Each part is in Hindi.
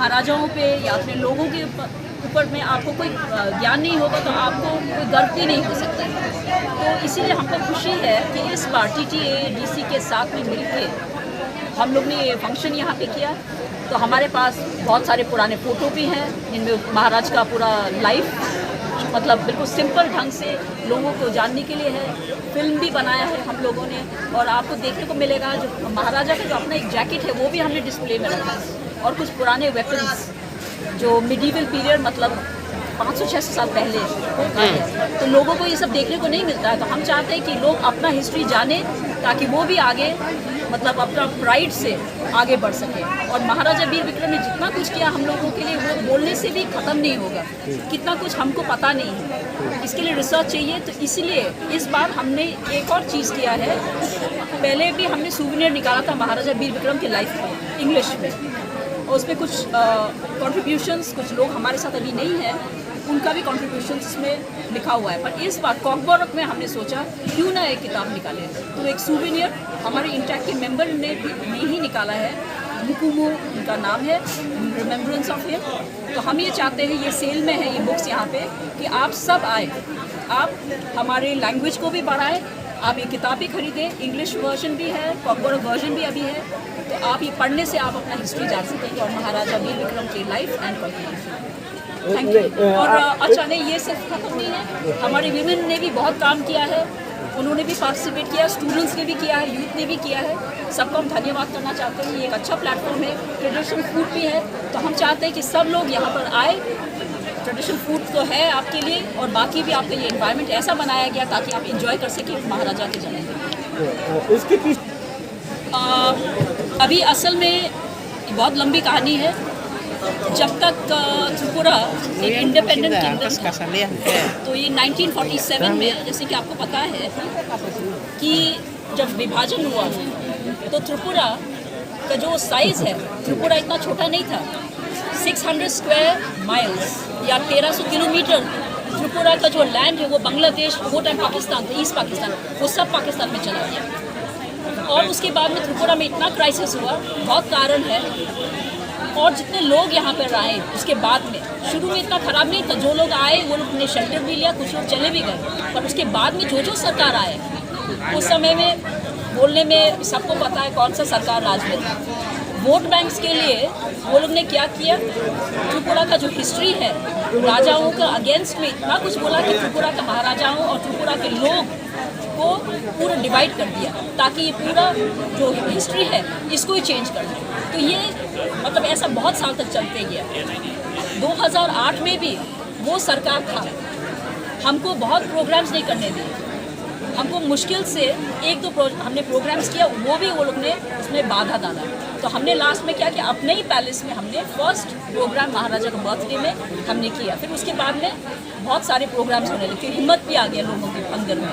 महाराजाओं पे या अपने लोगों के ऊपर में आपको कोई ज्ञान नहीं होगा तो आपको कोई गर्व भी नहीं हो सकता है। तो इसीलिए हमको खुशी है कि इस बार TTADC के साथ में मिलकर हम लोग ने ये फंक्शन यहाँ पे किया। तो हमारे पास बहुत सारे पुराने फ़ोटो भी हैं जिनमें महाराज का पूरा लाइफ मतलब बिल्कुल सिंपल ढंग से लोगों को जानने के लिए है। फिल्म भी बनाया है हम लोगों ने और आपको देखने को मिलेगा जो महाराजा का जो अपना एक जैकेट है वो भी हमने डिस्प्ले में रखा है और कुछ पुराने वेपन्स जो मिडीवल पीरियड मतलब 500-600 साल पहले होता है। तो लोगों को ये सब देखने को नहीं मिलता है। तो हम चाहते हैं कि लोग अपना हिस्ट्री जाने ताकि वो भी आगे मतलब अपना प्राइड से आगे बढ़ सके। और महाराजा वीर विक्रम ने जितना कुछ किया हम लोगों के लिए वो बोलने से भी ख़त्म नहीं होगा। कितना कुछ हमको पता नहीं है, इसके लिए रिसर्च चाहिए। तो इसलिए इस बार हमने एक और चीज़ किया है। पहले भी हमने सूवेनियर निकाला था महाराजा वीर विक्रम के लाइफ में इंग्लिश में और उसमें कुछ कॉन्ट्रीब्यूशंस कुछ लोग हमारे साथ अभी नहीं हैं उनका भी कॉन्ट्रीब्यूशंस इसमें लिखा हुआ है। पर इस बार कॉकबोरोक में हमने सोचा क्यों ना एक किताब निकालें। तो एक सूवेनियर हमारे इंटैक्ट के मेंबर ने ही निकाला है। मुकुमो उनका नाम है, रिमेम्बरेंस ऑफ हिम। तो हम ये चाहते हैं, ये सेल में है ये बुक्स यहाँ पे, कि आप सब आए, आप हमारे लैंग्वेज को भी बढ़ाएं, आप ये किताब भी खरीदें। इंग्लिश वर्जन भी है, कॉकबोरोक वर्जन भी अभी है। तो आप ये पढ़ने से आप अपना हिस्ट्री जान सकेंगे और महाराजा वीर विक्रम की life and contribution. Thank you. और अच्छा नहीं, ये सिर्फ खत्म नहीं है, हमारे वीमेन ने भी बहुत काम किया है, उन्होंने भी पार्टिसिपेट किया, स्टूडेंट्स ने भी किया है, यूथ ने भी किया है। सबको हम धन्यवाद करना चाहते हैं। ये एक अच्छा प्लेटफॉर्म है, ट्रेडिशनल फूड भी है। तो हम चाहते हैं कि सब लोग यहाँ पर आए। ट्रेडिशनल फूड तो है आपके लिए और बाकी भी आपका ये एनवायरनमेंट ऐसा बनाया गया ताकि आप इंजॉय कर सकें महाराजा के जन्म। इसके अभी असल में बहुत लंबी कहानी है। जब तक त्रिपुरा एक इंडिपेंडेंट किंगडम था तो ये 1947 में, जैसे कि आपको पता है कि जब विभाजन हुआ तो त्रिपुरा का जो साइज़ है, त्रिपुरा इतना छोटा नहीं था। 600 स्क्वायर माइल्स या 1300 किलोमीटर त्रिपुरा का जो लैंड है वो बांग्लादेश, वो टाइम पाकिस्तान था, ईस्ट पाकिस्तान, वो सब पाकिस्तान में चला गया। और उसके बाद में त्रिपुरा में इतना क्राइसिस हुआ, बहुत कारण है। और जितने लोग यहाँ पर आए उसके बाद में, शुरू में इतना ख़राब नहीं था। जो लोग आए वो लोग ने शेल्टर भी लिया, कुछ लोग चले भी गए। पर उसके बाद में जो सरकार आए उस समय में बोलने में सबको पता है कौन सा सरकार राज में था। वोट बैंक्स के लिए वो लोग ने क्या किया, त्रिपुरा का जो हिस्ट्री है राजाओं का अगेंस्ट में इतना कुछ बोला कि त्रिपुरा का महाराजाओं और त्रिपुरा के लोग को पूरा डिवाइड कर दिया ताकि ये पूरा जो हिस्ट्री है इसको ही चेंज कर दे। तो ये मतलब ऐसा बहुत साल तक चलते गया। 2008 में भी वो सरकार था, हमको बहुत प्रोग्राम्स नहीं करने दिए। हमको मुश्किल से एक दो हमने प्रोग्राम्स किया, वो भी वो लोग ने उसमें बाधा डाला। तो हमने लास्ट में क्या किया, अपने ही पैलेस में हमने फर्स्ट प्रोग्राम महाराजा का बर्थडे में हमने किया। फिर उसके बाद में बहुत सारे प्रोग्राम्स होने लगे, हिम्मत भी आ गया लोगों के अंदर में,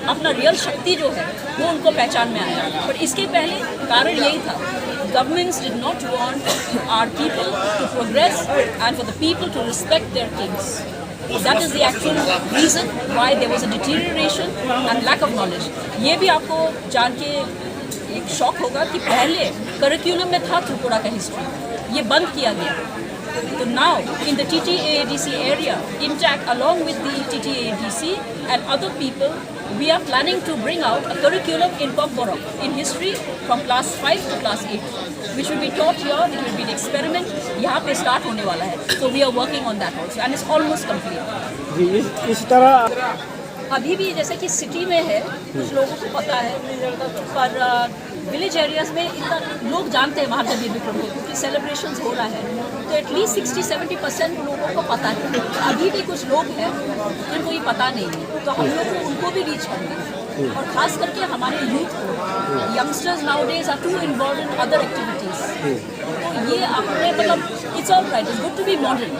अपना रियल शक्ति जो है वो उनको पहचान में आया। पर इसके पहले कारण यही था, governments did not want our people to progress and for the people to respect their kings. That is the actual reason why there was a deterioration and lack of knowledge. ये भी आपको जान के एक शॉक होगा कि पहले करिकुलम में था त्रिपुरा का हिस्ट्री, ये बंद किया गया। So now in the TTADC area, intact along with the TTADC and other people, we are planning to bring out a curriculum in Kokborok in history from class 5 to class 8, which will be taught here. It will be an experiment. यहाँ पे start होने वाला है. So we are working on that also, and it's almost complete. जी, इस तरह अभी भी जैसे कि सिटी में है, कुछ लोगों को पता है, पर विलेज एरियाज में इतना लोग जानते हैं महाराजा वीर विक्रम को क्योंकि सेलिब्रेशंस हो रहा है। तो एटलीस्ट 60-70% लोगों को पता है। अभी भी कुछ लोग हैं जिनको ये पता नहीं है, तो हम लोग को उनको भी रीच करना है। और ख़ास करके हमारे यूथ को, youngsters nowadays are to involve in other activities. तो ये अपने मतलब it's all right, it's good to be modern,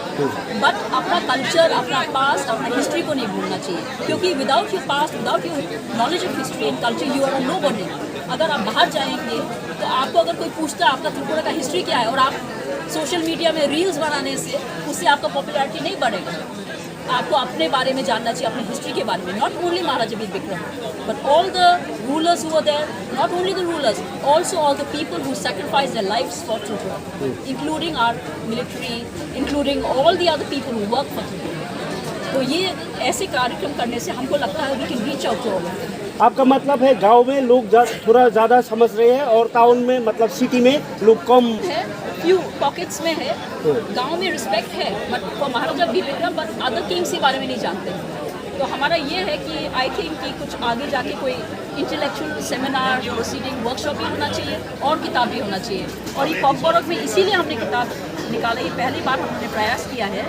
but अपना कल्चर, अपना पास्ट, अपना हिस्ट्री को नहीं भूलना चाहिए। क्योंकि without your past, without your knowledge of history and culture, you are a nobody. अगर आप बाहर जाएंगे तो आपको अगर कोई पूछता है आपका त्रिपुरा का हिस्ट्री क्या है और आप सोशल मीडिया में रील्स बनाने से उससे आपका पॉपुलैरिटी नहीं बढ़ेगा। आपको अपने बारे में जानना चाहिए, अपने हिस्ट्री के बारे में. Not only Maharaja Vir Vikram, but all the rulers who were there, not only the rulers, also all the people who sacrificed their lives for Tripura, including our military, including all the other people who work for Tripura. तो ये ऐसे कार्यक्रम करने से हमको लगता है we can reach out to all of them. आपका मतलब है गांव में लोग थोड़ा ज़्यादा समझ रहे हैं और टाउन में मतलब सिटी में लोग कम है, फ्यू पॉकेट्स में है. गांव में रिस्पेक्ट है, but for Maharaja Vir Vikram, but other Kings के बारे में नहीं जानते. तो हमारा ये है कि आई थिंक कि कुछ आगे जाके कोई इंटेलेक्चुअल सेमिनार, प्रोसीडिंग, वर्कशॉप भी होना चाहिए और किताब भी होना चाहिए. और ये कॉकबोरोग में इसीलिए हमने किताब निकाला. ये पहली बार हमने प्रयास किया है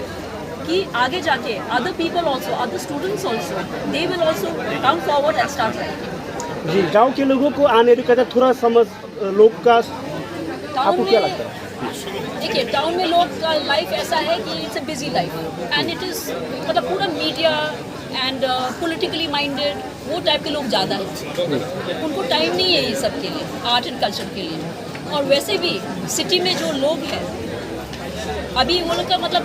कि आगे जाके other people also, other students also, they will also come forward and start writing. जी, गांव के लोगों को आने का थोड़ा समझ लोग का आपको क्या लगता है? देखिए, टाउन में लोग का लाइफ ऐसा है कि it's a busy life and it is मतलब पूरा मीडिया एंड पॉलिटिकली माइंडेड वो टाइप के लोग ज़्यादा हैं. उनको टाइम नहीं है ये सब के लिए, आर्ट एंड कल्चर के लिए. और वैसे भी सिटी में जो लोग हैं अभी वो लोग का मतलब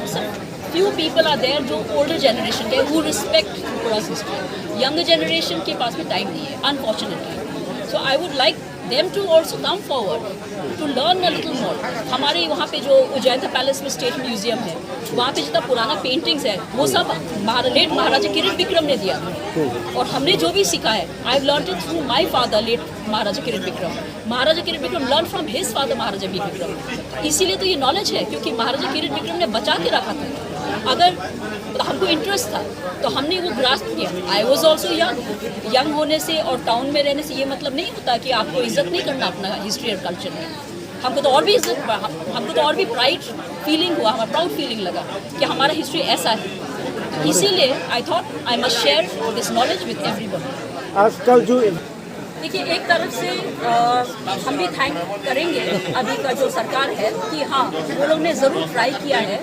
फ्यू पीपल आर देयर जो ओल्डर जनरेशन के who respect Tripura's history. Younger generation के पास में टाइम नहीं है, unfortunately. So I would like them to also come forward to learn a little more. हमारे वहाँ पे जो उज्जैन पैलेस में स्टेट म्यूजियम है, वहाँ पे जितना पुराना पेंटिंग्स है वो सब लेट महाराजा किरीट विक्रम ने दिया था. और हमने जो भी सीखा है, I have learned it through my father late Maharaja Kirit Vikram. Maharaja Kirit Vikram learn from his father Maharaja Vir Vikram. इसीलिए तो ये नॉलेज है, क्योंकि महाराजा किरीट विक्रम ने बचा के रखा था. अगर हमको इंटरेस्ट था तो हमने वो ग्रास्प किया. आई वॉज ऑल्सो यंग होने से और टाउन में रहने से ये मतलब नहीं होता कि आपको इज्जत नहीं करना अपना हिस्ट्री और कल्चर में. हमको तो और भी इज्जत, हमको तो और भी प्राइड फीलिंग हुआ, हमारा प्राउड फीलिंग लगा कि हमारा हिस्ट्री ऐसा है. इसीलिए I thought I must share this knowledge with everybody. आजकल जो देखिए, एक तरफ से हम भी थैंक करेंगे अभी का जो सरकार है कि हाँ, वो लोग ने ज़रूर ट्राई किया है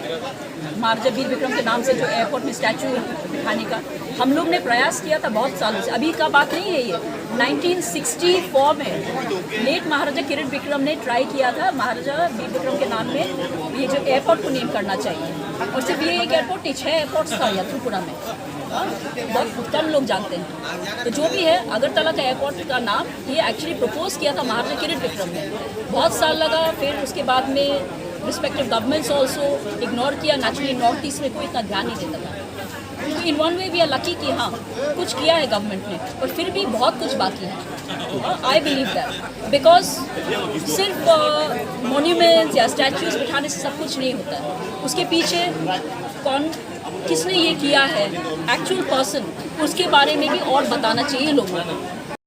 महाराजा वीर विक्रम के नाम से जो एयरपोर्ट में स्टैचू बिठाने का. हम लोग ने प्रयास किया था बहुत सालों से, अभी का बात नहीं है ये. 1964 में लेट महाराजा किरीट विक्रम ने ट्राई किया था महाराजा वीर विक्रम के नाम में ये जो एयरपोर्ट को नेम करना चाहिए. और सिर्फ ये एक एयरपोर्ट नहीं, 6 एयरपोर्ट्स था यहाँ त्रिपुरा में. बहुत कम लोग जानते हैं. तो जो भी है, अगरतला का एयरपोर्ट का नाम ये एक्चुअली प्रपोज किया था महाराजा किरीट विक्रम ने. बहुत साल लगा, फिर उसके बाद में रिस्पेक्टिव गवर्नमेंट्स ऑल्सो इग्नोर किया. नेचुरली नॉर्थ ईस्ट में कोई इतना ध्यान नहीं देता था. In one way we are lucky कि हाँ कुछ किया है गवर्नमेंट ने, पर फिर भी बहुत कुछ बाकी है. आई बिलीव दैट बिकॉज सिर्फ मोन्यूमेंट्स या स्टैचूज बिठाने से सब कुछ नहीं होता है. उसके पीछे कौन किसने ये किया है, एक्चुअल पर्सन, उसके बारे में भी और बताना चाहिए लोगों को.